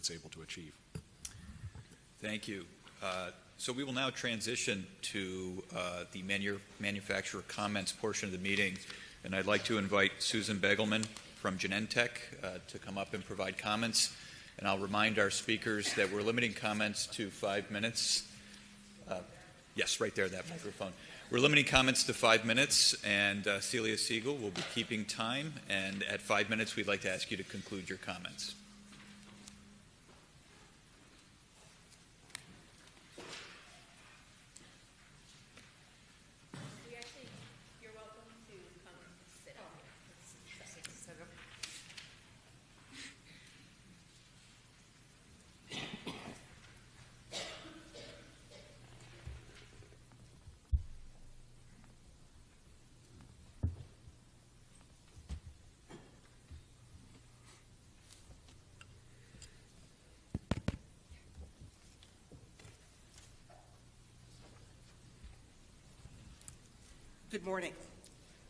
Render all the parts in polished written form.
it's able to achieve. Thank you. So we will now transition to the manufacturer comments portion of the meeting, and I'd like to invite Susan Begelman from Genentech to come up and provide comments. And I'll remind our speakers that we're limiting comments to 5 minutes. Yes, right there, that microphone. We're limiting comments to 5 minutes, and Celia Siegel will be keeping time. And at 5 minutes, we'd like to ask you to conclude your comments. Good morning.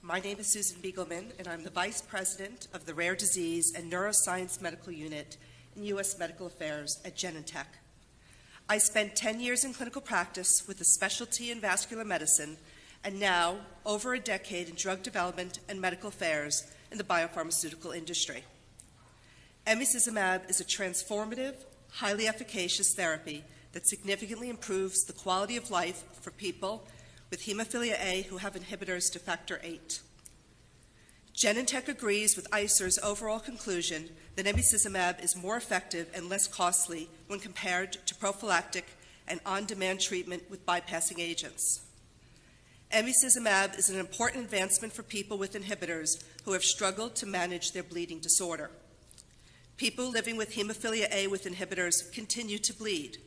My name is Susan Begelman, and I'm the Vice President of the Rare Disease and Neuroscience Medical Unit in U.S. Medical Affairs at Genentech. I spent 10 years in clinical practice with a specialty in vascular medicine, and now over a decade in drug development and medical affairs in the biopharmaceutical industry. Emicizumab is a transformative, highly efficacious therapy that significantly improves the quality of life for people with hemophilia A who have inhibitors to factor VIII. Genentech agrees with ICER's overall conclusion that emicizumab is more effective and less costly when compared to prophylactic and on-demand treatment with bypassing agents. Emicizumab is an important advancement for people with inhibitors who have struggled to manage their bleeding disorder. People living with hemophilia A with inhibitors continue to bleed.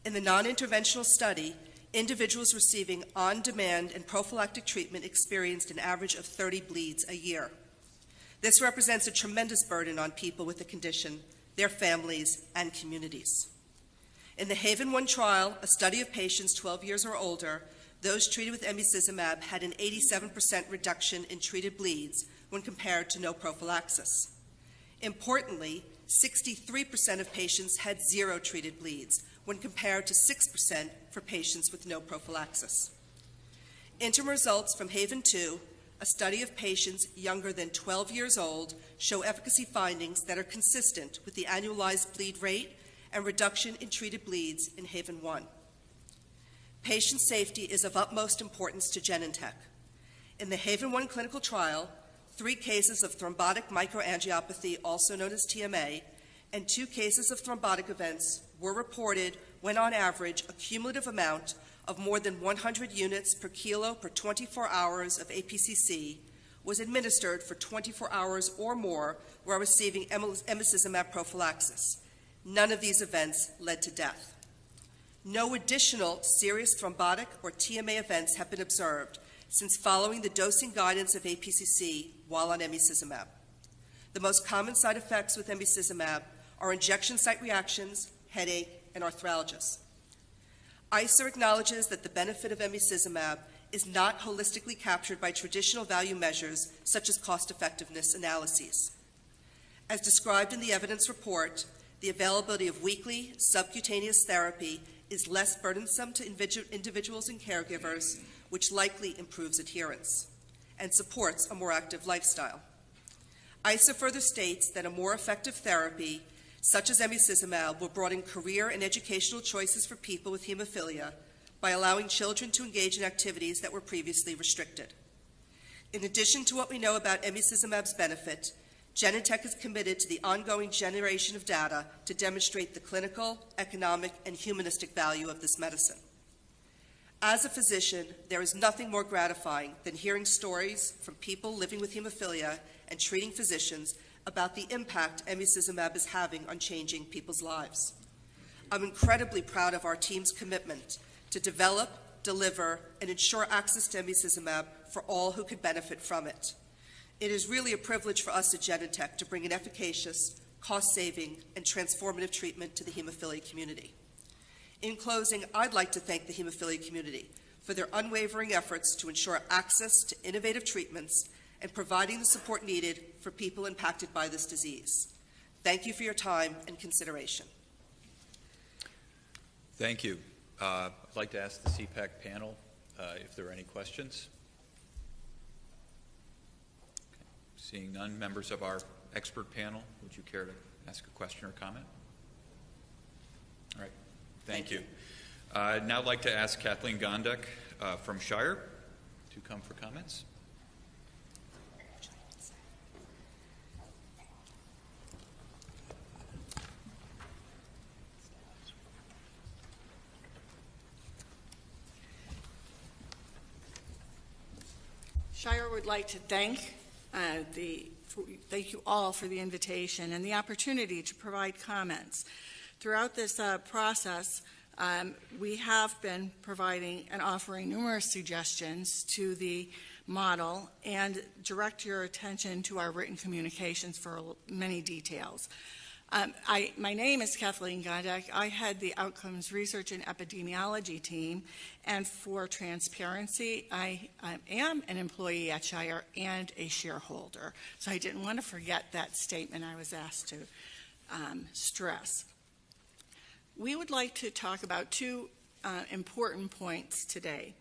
In the non-interventional study, individuals receiving on-demand and prophylactic treatment experienced an average of 30 bleeds a year. This represents a tremendous burden on people with the condition, their families, and communities. In the Haven 1 trial, a study of patients 12 years or older, those treated with emicizumab had an 87% reduction in treated bleeds when compared to no prophylaxis. Importantly, 63% of patients had 0 treated bleeds, when compared to 6% for patients with no prophylaxis. Interim results from Haven 2, a study of patients younger than 12 years old, show efficacy findings that are consistent with the annualized bleed rate and reduction in treated bleeds in Haven 1. Patient safety is of utmost importance to Genentech. In the Haven 1 clinical trial, 3 cases of thrombotic microangiopathy, also known as TMA, and 2 cases of thrombotic events were reported when on average a cumulative amount of more than 100 units per kilo per 24 hours of APCC was administered for 24 hours or more while receiving emicizumab prophylaxis. None of these events led to death. No additional serious thrombotic or TMA events have been observed since following the dosing guidance of APCC while on emicizumab. The most common side effects with emicizumab are injection site reactions, headache, and arthralgias. ICER acknowledges that the benefit of emicizumab is not holistically captured by traditional value measures such as cost-effectiveness analyses. As described in the evidence report, the availability of weekly subcutaneous therapy is less burdensome to individuals and caregivers, which likely improves adherence and supports a more active lifestyle. ICER further states that a more effective therapy such as emicizumab will broaden career and educational choices for people with hemophilia by allowing children to engage in activities that were previously restricted. In addition to what we know about emicizumab's benefit, Genentech is committed to the ongoing generation of data to demonstrate the clinical, economic, and humanistic value of this medicine. As a physician, there is nothing more gratifying than hearing stories from people living with hemophilia and treating physicians about the impact emicizumab is having on changing people's lives. I'm incredibly proud of our team's commitment to develop, deliver, and ensure access to emicizumab for all who could benefit from it. It is really a privilege for us at Genentech to bring an efficacious, cost-saving, and transformative treatment to the hemophilia community. In closing, I'd like to thank the hemophilia community for their unwavering efforts to ensure access to innovative treatments and providing the support needed for people impacted by this disease. Thank you for your time and consideration. Thank you. I'd like to ask the CPAC panel if there are any questions. Seeing none, members of our expert panel, would you care to ask a question or comment? All right, thank you. I'd now like to ask Kathleen Gondek from Shire to come for comments. Shire would like to thank you all for the invitation and the opportunity to provide comments. Throughout this process, we have been providing and offering numerous suggestions to the model and direct your attention to our written communications for many details. My name is Kathleen Gondek. I head the Outcomes Research and Epidemiology team, and for transparency, I am an employee at Shire and a shareholder. So I didn't want to forget that statement I was asked to stress. We would like to talk about two important points today.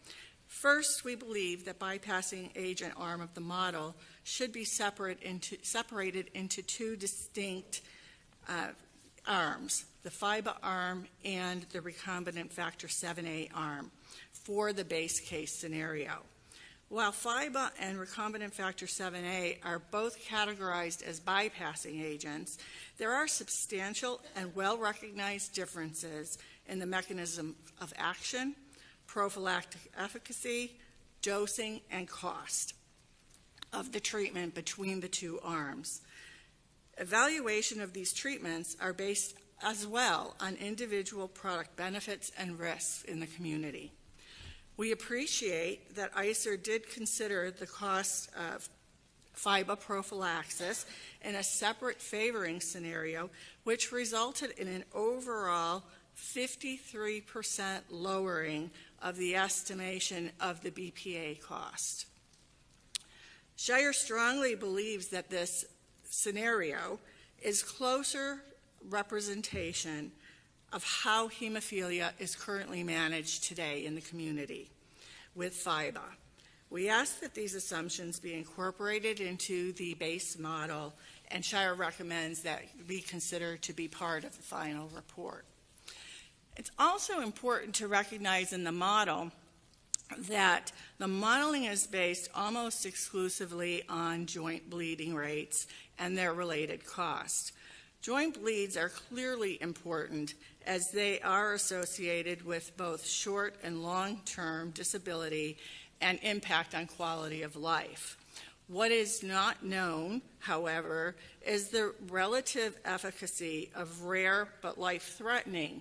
First, we believe that bypassing agent arm of the model should be separated into two distinct arms, the FIBA arm and the recombinant factor 7A arm, for the base case scenario. While FIBA and recombinant factor 7A are both categorized as bypassing agents, there are substantial and well-recognized differences in the mechanism of action, prophylactic efficacy, dosing, and cost of the treatment between the two arms. Evaluation of these treatments are based as well on individual product benefits and risks in the community. We appreciate that ICER did consider the cost of FIBA prophylaxis in a separate favoring scenario, which resulted in an overall 53% lowering of the estimation of the BPA cost. Shire strongly believes that this scenario is closer representation of how hemophilia is currently managed today in the community with FIBA. We ask that these assumptions be incorporated into the base model, and Shire recommends that be considered to be part of the final report. It's also important to recognize in the model that the modeling is based almost exclusively on joint bleeding rates and their related cost. Joint bleeds are clearly important as they are associated with both short and long-term disability and impact on quality of life. What is not known, however, is the relative efficacy of rare but life-threatening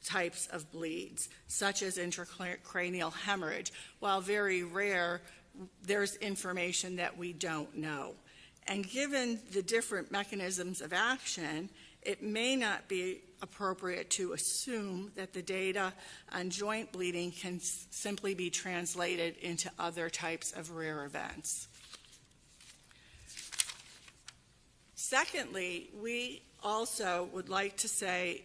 types of bleeds, such as intracranial hemorrhage. While very rare, there's information that we don't know. And given the different mechanisms of action, it may not be appropriate to assume that the data on joint bleeding can simply be translated into other types of rare events. Secondly, we also would like to say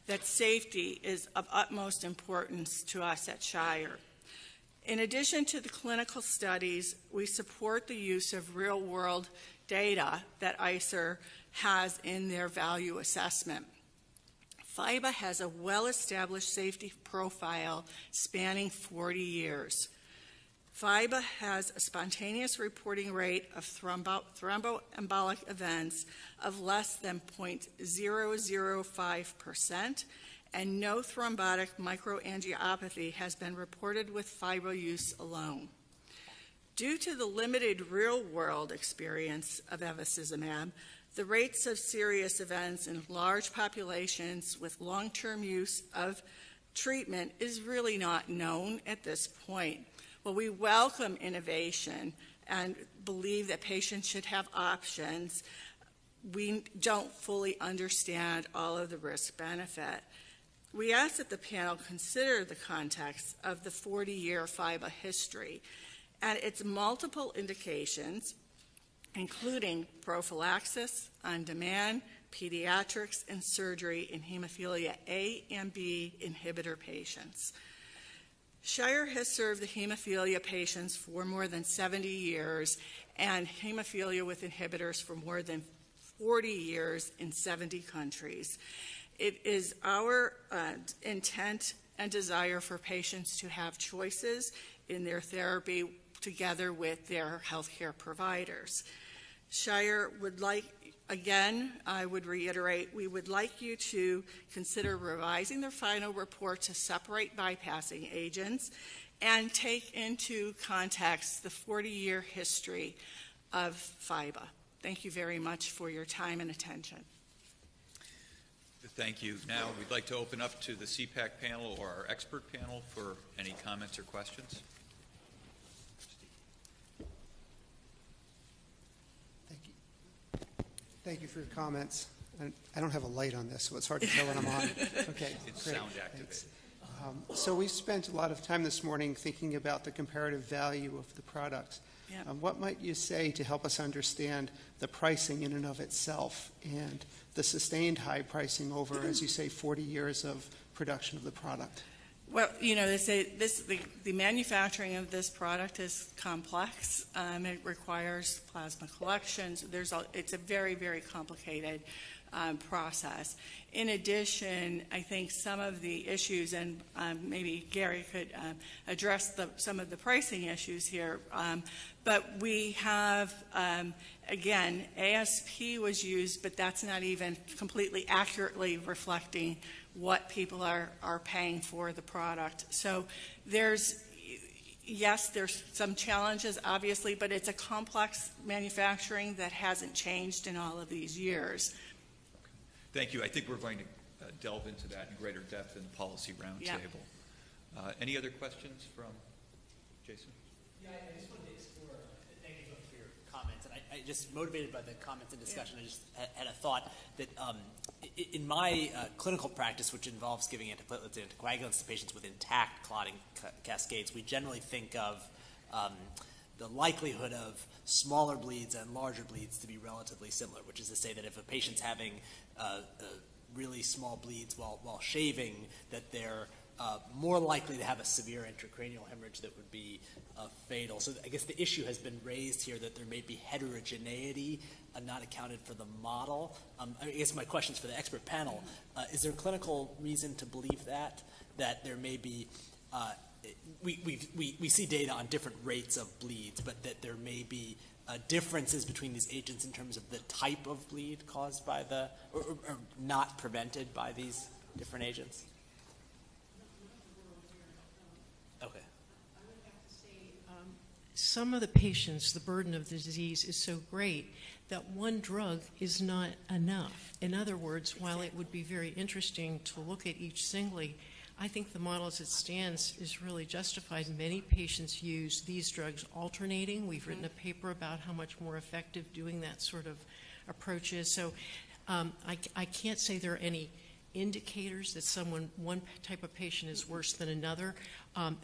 that safety is of utmost importance to us at Shire. In addition to the clinical studies, we support the use of real-world data that ICER has in their value assessment. FIBA has a well-established safety profile spanning 40 years. FIBA has a spontaneous reporting rate of thromboembolic events of less than 0.005%, and no thrombotic microangiopathy has been reported with FIBA use alone. Due to the limited real-world experience of bevacizumab, the rates of serious events in large populations with long-term use of treatment is really not known at this point. Well, we welcome innovation and believe that patients should have options. We don't fully understand all of the risk-benefit. We ask that the panel consider the context of the 40-year FIBA history and its multiple indications, including prophylaxis, on-demand, pediatrics, and surgery in hemophilia A and B inhibitor patients. Shire has served the hemophilia patients for more than 70 years and hemophilia with inhibitors for more than 40 years in 70 countries. It is our intent and desire for patients to have choices in their therapy together with their healthcare providers. Shire would like, again, I would reiterate, we would like you to consider revising their final report to separate bypassing agents and take into context the 40-year history of FIBA. Thank you very much for your time and attention. Thank you. Now we'd like to open up to the CPAC panel or our expert panel for any comments or questions. Thank you for your comments. I don't have a light on this, so it's hard to tell when I'm on. Okay, It's great. sound activated. So we've spent a lot of time this morning thinking about the comparative value of the products. Yep. What might you say to help us understand the pricing in and of itself and the sustained high pricing over, as you say, 40 years of production of the product? Well, you know, they say the manufacturing of this product is complex. It requires plasma collections. It's a very, very complicated process. In addition, I think some of the issues, and maybe Gary could address some of the pricing issues here, but we have, again, ASP was used, but that's not even completely accurately reflecting what people are paying for the product. So there's some challenges, obviously, but it's a complex manufacturing that hasn't changed in all of these years. Thank you. I think we're going to delve into that in greater depth in the policy roundtable. Yeah. Any other questions from Jason? Yeah, I just wanted to explore, thank you both for your comments, and I just motivated by the comments and discussion, I just had a thought that in my clinical practice, which involves giving antiplatelets and anticoagulants to patients with intact clotting cascades, we generally think of the likelihood of smaller bleeds and larger bleeds to be relatively similar, which is to say that if a patient's having really small bleeds while shaving, that they're more likely to have a severe intracranial hemorrhage that would be fatal. So I guess the issue has been raised here that there may be heterogeneity not accounted for the model. I guess my question is for the expert panel. Is there clinical reason to believe that there may be we see data on different rates of bleeds, but that there may be differences between these agents in terms of the type of bleed caused by or not prevented by these different agents? Okay. I would have to say some of the patients, the burden of the disease is so great that one drug is not enough. In other words, while it would be very interesting to look at each singly, I think the model as it stands is really justified. Many patients use these drugs alternating. We've written a paper about how much more effective doing that sort of approach is. So I can't say there are any indicators that one type of patient is worse than another.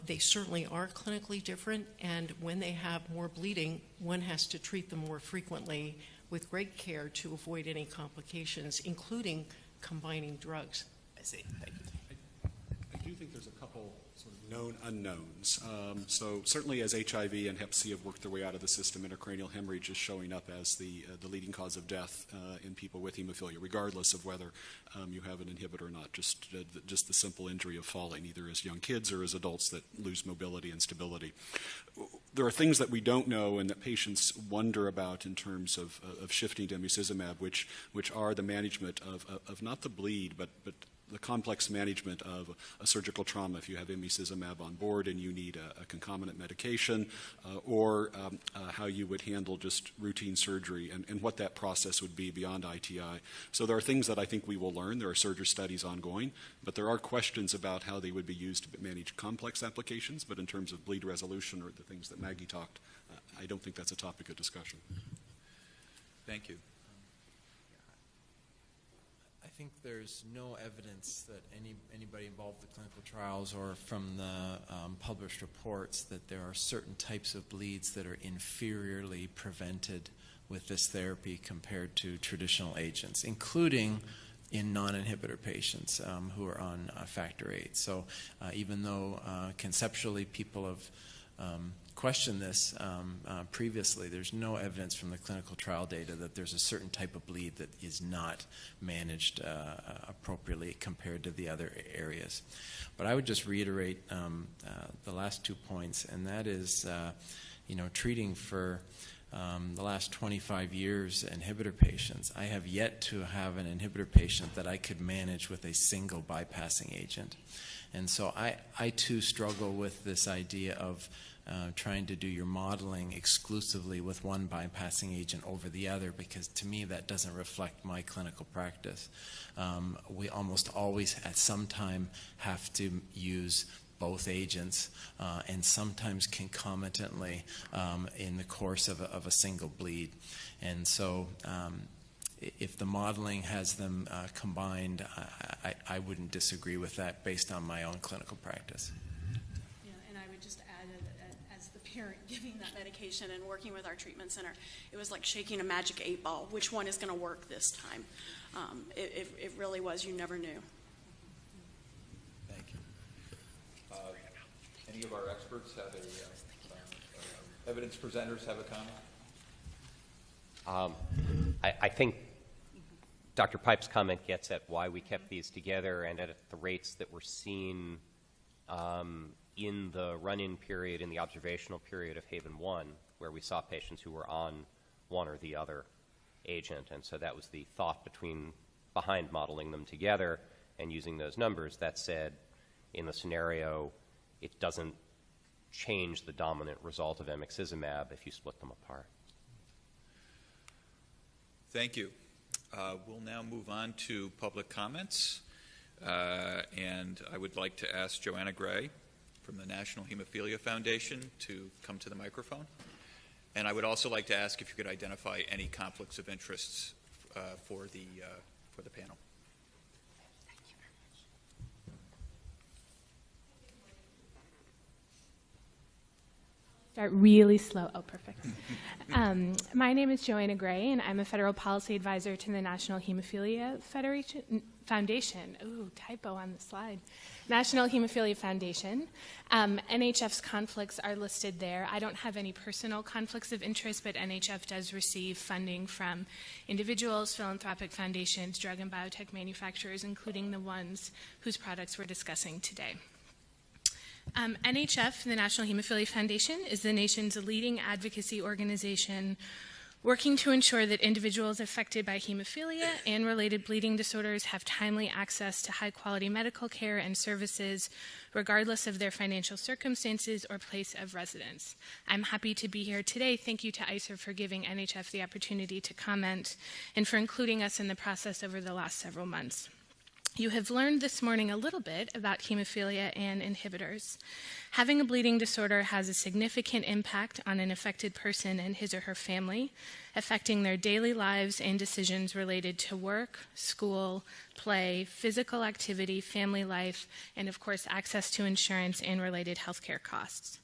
They certainly are clinically different, and when they have more bleeding, one has to treat them more frequently with great care to avoid any complications, including combining drugs. I see. Thank you. I do think there's a couple sort of known unknowns. So certainly as HIV and Hep C have worked their way out of the system, intracranial hemorrhage is showing up as the leading cause of death in people with hemophilia, regardless of whether you have an inhibitor or not, just the simple injury of falling, either as young kids or as adults that lose mobility and stability. There are things that we don't know and that patients wonder about in terms of shifting to emicizumab, which are the management of not the bleed, but the complex management of a surgical trauma if you have emicizumab on board and you need a concomitant medication, or how you would handle just routine surgery and what that process would be beyond ITI. So there are things that I think we will learn. There are surgery studies ongoing, but there are questions about how they would be used to manage complex applications. But in terms of bleed resolution or the things that Maggie talked, I don't think that's a topic of discussion. Thank you. I think there's no evidence that anybody involved in the clinical trials or from the published reports that there are certain types of bleeds that are inferiorly prevented with this therapy compared to traditional agents, including in non-inhibitor patients who are on factor VIII. So even though conceptually people have questioned this previously, there's no evidence from the clinical trial data that there's a certain type of bleed that is not managed appropriately compared to the other areas. But I would just reiterate the last 2 points, and that is, treating for the last 25 years inhibitor patients, I have yet to have an inhibitor patient that I could manage with a single bypassing agent. And so I too struggle with this idea of trying to do your modeling exclusively with one bypassing agent over the other, because to me that doesn't reflect my clinical practice. We almost always at some time have to use both agents and sometimes concomitantly in the course of a single bleed. And so if the modeling has them combined, I wouldn't disagree with that based on my own clinical practice. Yeah, and I would just add as the parent giving that medication and working with our treatment center, it was like shaking a magic 8 ball. Which one is going to work this time? It really was. You never knew. Thank you. Any of our experts have evidence presenters have a comment? I think Dr. Pipe's comment gets at why we kept these together and at the rates that were seen in the run-in period, in the observational period of Haven 1, where we saw patients who were on one or the other agent. And so that was the thought behind modeling them together and using those numbers. That said, in the scenario, it doesn't change the dominant result of emixizumab if you split them apart. Thank you. We'll now move on to public comments. And I would like to ask Joanna Gray from the National Hemophilia Foundation to come to the microphone. And I would also like to ask if you could identify any conflicts of interests for the panel. Start really slow. Oh, perfect. My name is Joanna Gray, and I'm a federal policy advisor to the National Hemophilia Foundation. Ooh, typo on the slide. National Hemophilia Foundation. NHF's conflicts are listed there. I don't have any personal conflicts of interest, but NHF does receive funding from individuals, philanthropic foundations, drug and biotech manufacturers, including the ones whose products we're discussing today. NHF, the National Hemophilia Foundation, is the nation's leading advocacy organization working to ensure that individuals affected by hemophilia and related bleeding disorders have timely access to high-quality medical care and services, regardless of their financial circumstances or place of residence. I'm happy to be here today. Thank you to ICER for giving NHF the opportunity to comment and for including us in the process over the last several months. You have learned this morning a little bit about hemophilia and inhibitors. Having a bleeding disorder has a significant impact on an affected person and his or her family, affecting their daily lives and decisions related to work, school, play, physical activity, family life, and of course access to insurance and related healthcare costs.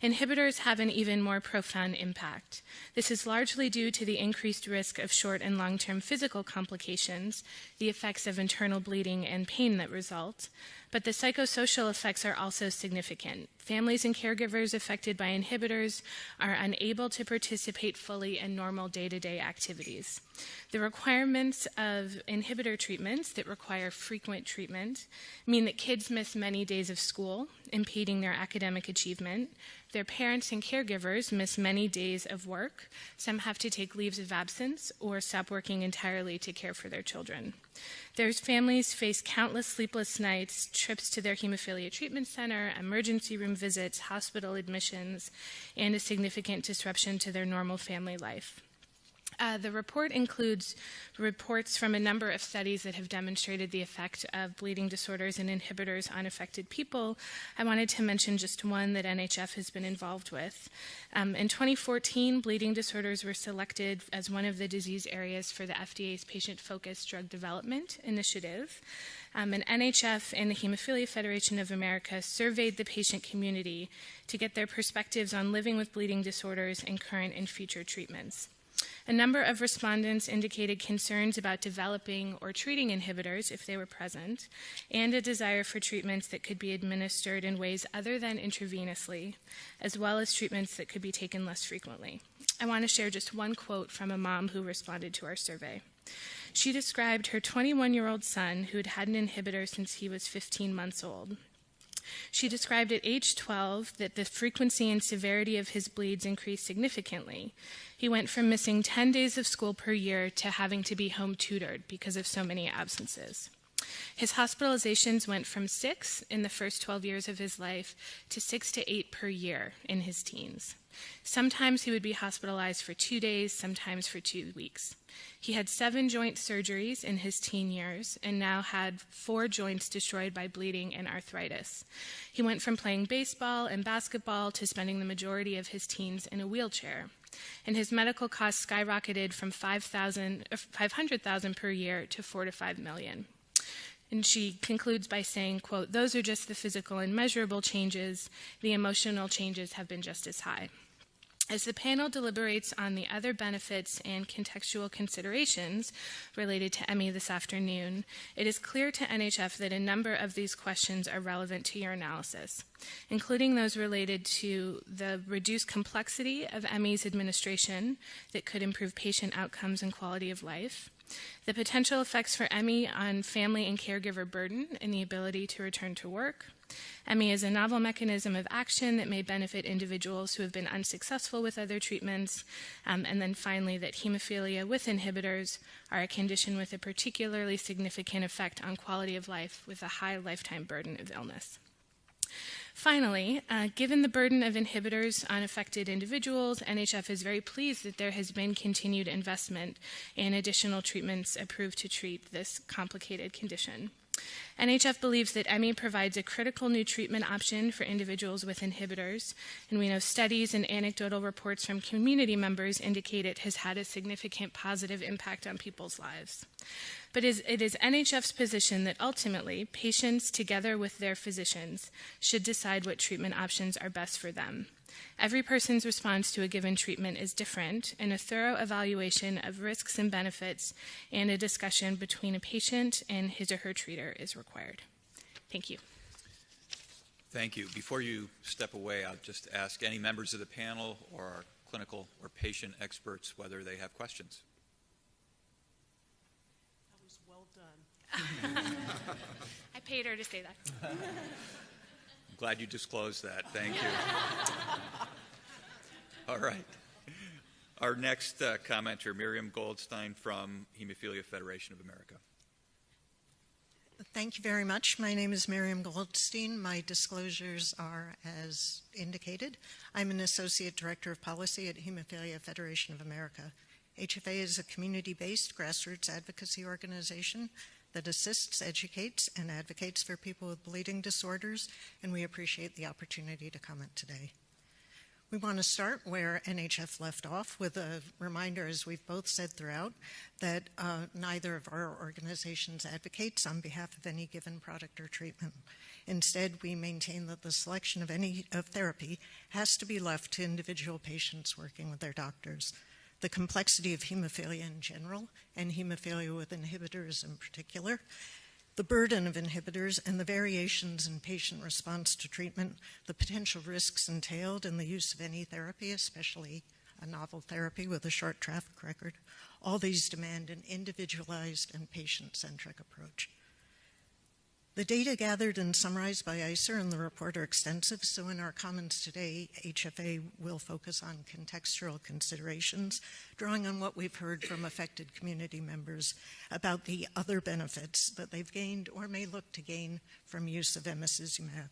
Inhibitors have an even more profound impact. This is largely due to the increased risk of short and long-term physical complications, the effects of internal bleeding and pain that result, but the psychosocial effects are also significant. Families and caregivers affected by inhibitors are unable to participate fully in normal day-to-day activities. The requirements of inhibitor treatments that require frequent treatment mean that kids miss many days of school, impeding their academic achievement. Their parents and caregivers miss many days of work. Some have to take leaves of absence or stop working entirely to care for their children. Their families face countless sleepless nights, trips to their hemophilia treatment center, emergency room visits, hospital admissions, and a significant disruption to their normal family life. The report includes reports from a number of studies that have demonstrated the effect of bleeding disorders and inhibitors on affected people. I wanted to mention just one that NHF has been involved with. In 2014, bleeding disorders were selected as one of the disease areas for the FDA's Patient-Focused Drug Development Initiative. And NHF and the Hemophilia Federation of America surveyed the patient community to get their perspectives on living with bleeding disorders and current and future treatments. A number of respondents indicated concerns about developing or treating inhibitors if they were present, and a desire for treatments that could be administered in ways other than intravenously, as well as treatments that could be taken less frequently. I want to share just one quote from a mom who responded to our survey. She described her 21-year-old son who had had an inhibitor since he was 15 months old. She described at age 12 that the frequency and severity of his bleeds increased significantly. He went from missing 10 days of school per year to having to be home tutored because of so many absences. His hospitalizations went from 6 in the first 12 years of his life to 6 to 8 per year in his teens. Sometimes he would be hospitalized for 2 days, sometimes for 2 weeks. He had 7 joint surgeries in his teen years and now had 4 joints destroyed by bleeding and arthritis. He went from playing baseball and basketball to spending the majority of his teens in a wheelchair. And his medical costs skyrocketed from $500,000 per year to $4 to $5 million. And she concludes by saying, quote, "Those are just the physical and measurable changes. The emotional changes have been just as high." As the panel deliberates on the other benefits and contextual considerations related to ME this afternoon, it is clear to NHF that a number of these questions are relevant to your analysis, including those related to the reduced complexity of ME's administration that could improve patient outcomes and quality of life, the potential effects for ME on family and caregiver burden and the ability to return to work. ME is a novel mechanism of action that may benefit individuals who have been unsuccessful with other treatments. And then finally, that hemophilia with inhibitors are a condition with a particularly significant effect on quality of life with a high lifetime burden of illness. Finally, given the burden of inhibitors on affected individuals, NHF is very pleased that there has been continued investment in additional treatments approved to treat this complicated condition. NHF believes that ME provides a critical new treatment option for individuals with inhibitors, and we know studies and anecdotal reports from community members indicate it has had a significant positive impact on people's lives. But it is NHF's position that ultimately patients, together with their physicians, should decide what treatment options are best for them. Every person's response to a given treatment is different, and a thorough evaluation of risks and benefits and a discussion between a patient and his or her treater is required. Thank you. Thank you. Before you step away, I'll just ask any members of the panel or our clinical or patient experts whether they have questions. That was well done. I paid her to say that. I'm glad you disclosed that. Thank you. All right. Our next commenter, Miriam Goldstein from Hemophilia Federation of America. Thank you very much. My name is Miriam Goldstein. My disclosures are as indicated. I'm an Associate Director of Policy at Hemophilia Federation of America. HFA is a community-based grassroots advocacy organization that assists, educates, and advocates for people with bleeding disorders, and we appreciate the opportunity to comment today. We want to start where NHF left off with a reminder, as we've both said throughout, that neither of our organizations advocates on behalf of any given product or treatment. Instead, we maintain that the selection of therapy has to be left to individual patients working with their doctors. The complexity of hemophilia in general, and hemophilia with inhibitors in particular, the burden of inhibitors and the variations in patient response to treatment, the potential risks entailed in the use of any therapy, especially a novel therapy with a short traffic record, all these demand an individualized and patient-centric approach. The data gathered and summarized by ICER in the report are extensive, so in our comments today, HFA will focus on contextual considerations, drawing on what we've heard from affected community members about the other benefits that they've gained or may look to gain from use of emicizumab.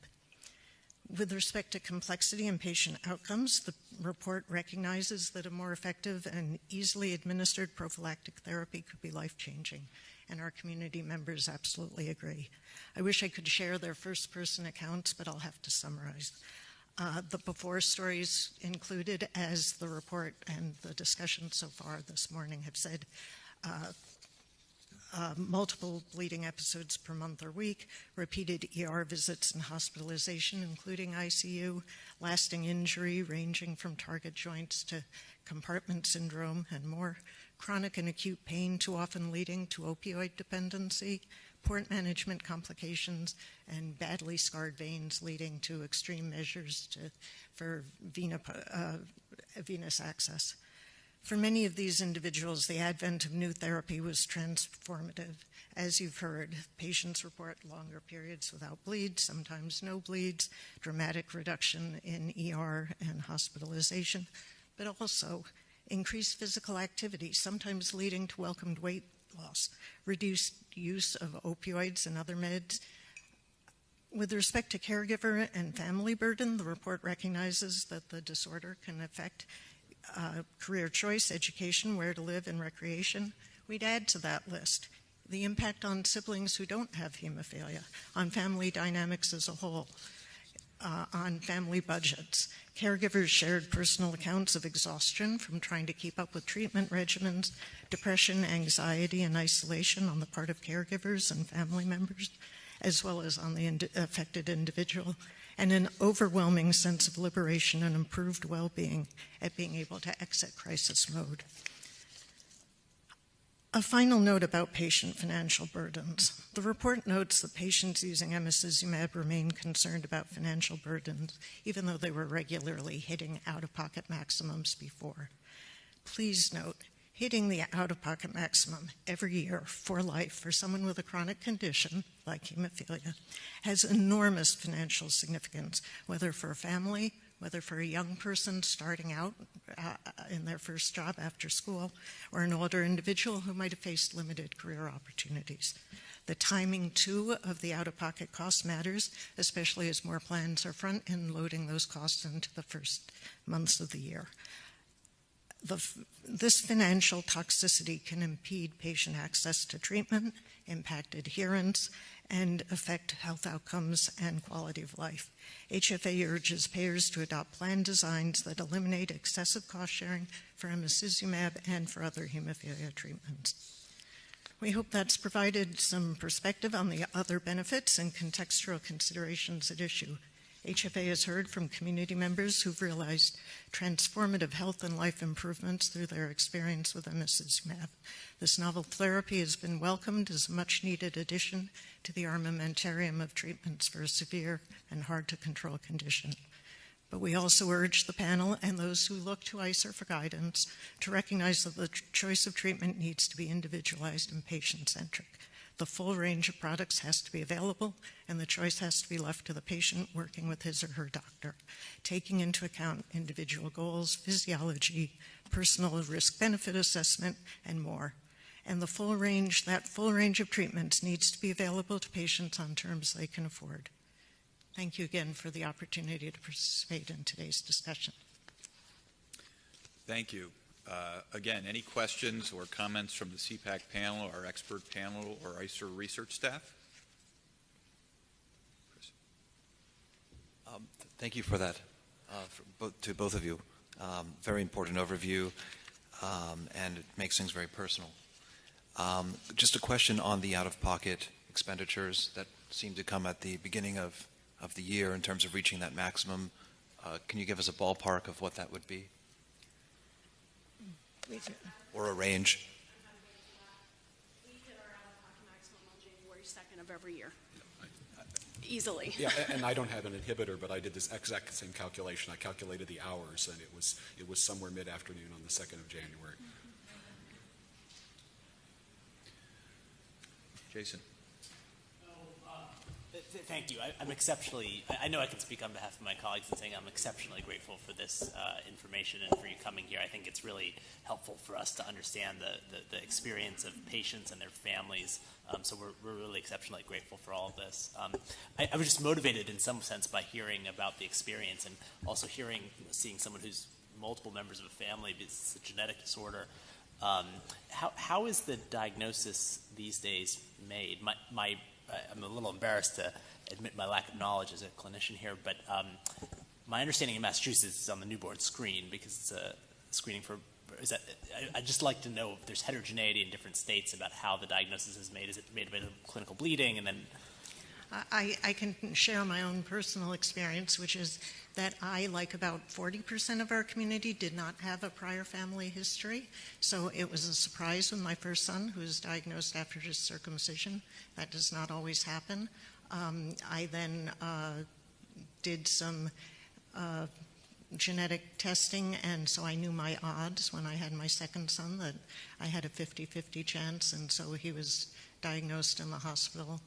With respect to complexity and patient outcomes, the report recognizes that a more effective and easily administered prophylactic therapy could be life-changing, and our community members absolutely agree. I wish I could share their first-person accounts, but I'll have to summarize. The before stories included, as the report and the discussion so far this morning have said, multiple bleeding episodes per month or week, repeated ER visits and hospitalization, including ICU, lasting injury ranging from target joints to compartment syndrome and more, chronic and acute pain too often leading to opioid dependency, poor management complications, and badly scarred veins leading to extreme measures for venous access. For many of these individuals, the advent of new therapy was transformative. As you've heard, patients report longer periods without bleeds, sometimes no bleeds, dramatic reduction in ER and hospitalization, but also increased physical activity, sometimes leading to welcomed weight loss, reduced use of opioids and other meds. With respect to caregiver and family burden, the report recognizes that the disorder can affect career choice, education, where to live, and recreation. We'd add to that list the impact on siblings who don't have hemophilia, on family dynamics as a whole, on family budgets. Caregivers shared personal accounts of exhaustion from trying to keep up with treatment regimens, depression, anxiety, and isolation on the part of caregivers and family members, as well as on the affected individual, and an overwhelming sense of liberation and improved well-being at being able to exit crisis mode. A final note about patient financial burdens. The report notes that patients using emicizumab remain concerned about financial burdens, even though they were regularly hitting out-of-pocket maximums before. Please note, hitting the out-of-pocket maximum every year for life for someone with a chronic condition like hemophilia has enormous financial significance, whether for a family, whether for a young person starting out in their first job after school, or an older individual who might have faced limited career opportunities. The timing, too, of the out-of-pocket cost matters, especially as more plans are front-end loading those costs into the first months of the year. This financial toxicity can impede patient access to treatment, impact adherence, and affect health outcomes and quality of life. HFA urges payers to adopt plan designs that eliminate excessive cost sharing for emicizumab and for other hemophilia treatments. We hope that's provided some perspective on the other benefits and contextual considerations at issue. HFA has heard from community members who've realized transformative health and life improvements through their experience with emicizumab. This novel therapy has been welcomed as a much-needed addition to the armamentarium of treatments for a severe and hard-to-control condition. But we also urge the panel and those who look to ICER for guidance to recognize that the choice of treatment needs to be individualized and patient-centric. The full range of products has to be available, and the choice has to be left to the patient working with his or her doctor, taking into account individual goals, physiology, personal risk-benefit assessment, and more. And that full range of treatments needs to be available to patients on terms they can afford. Thank you again for the opportunity to participate in today's discussion. Thank you. Again, any questions or comments from the CPAC panel, our expert panel, or ICER research staff? Chris. Thank you for that, to both of you. Very important overview, and it makes things very personal. Just a question on the out-of-pocket expenditures that seem to come at the beginning of the year in terms of reaching that maximum. Can you give us a ballpark of what that would be? Or a range? We hit our out-of-pocket maximum on January 2nd of every year. Easily. Yeah, and I don't have an inhibitor, but I did this exact same calculation. I calculated the hours, and it was somewhere mid-afternoon on the 2nd of January. Jason. Thank you. I'm exceptionally, I know I can speak on behalf of my colleagues in saying I'm exceptionally grateful for this information and for you coming here. I think it's really helpful for us to understand the experience of patients and their families. So we're really exceptionally grateful for all of this. I was just motivated in some sense by hearing about the experience and also seeing someone who's multiple members of a family, it's a genetic disorder. How is the diagnosis these days made? I'm a little embarrassed to admit my lack of knowledge as a clinician here, but my understanding in Massachusetts is on the newborn screen because it's a screening for is that, I'd just like to know if there's heterogeneity in different states about how the diagnosis is made. Is it made by clinical bleeding and then? I can share my own personal experience, which is that I, like about 40% of our community, did not have a prior family history. So it was a surprise when my first son, who was diagnosed after his circumcision. That does not always happen. I then did some genetic testing, and so I knew my odds when I had my second son, that I had a 50-50 chance, and so he was diagnosed in the hospital.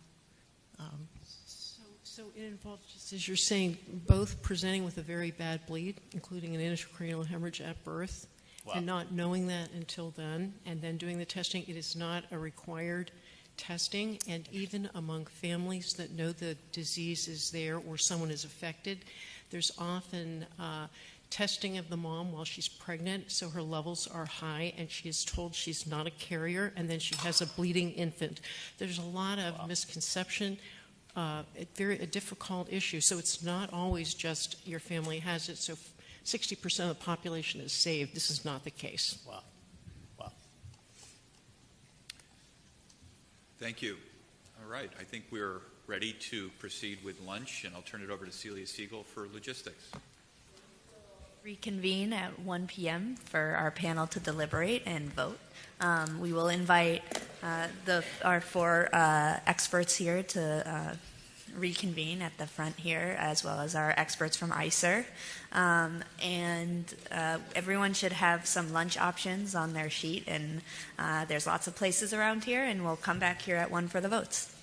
So it involves, just as you're saying, both presenting with a very bad bleed, including an intracranial hemorrhage at birth, Wow. and not knowing that until then, and then doing the testing. It is not a required testing, and even among families that know the disease is there or someone is affected, there's often testing of the mom while she's pregnant, so her levels are high, and she is told she's not a carrier, and then she has a bleeding infant. There's a lot of misconception, a difficult issue. So it's not always just your family has it, so 60% of the population is saved. This is not the case. Wow. Wow. Thank you. All right, I think we're ready to proceed with lunch, and I'll turn it over to Celia Siegel for logistics. Reconvene at 1 p.m. for our panel to deliberate and vote. We will invite our four experts here to reconvene at the front here, as well as our experts from ICER. And everyone should have some lunch options on their sheet, and there's lots of places around here, and we'll come back here at 1 for the votes.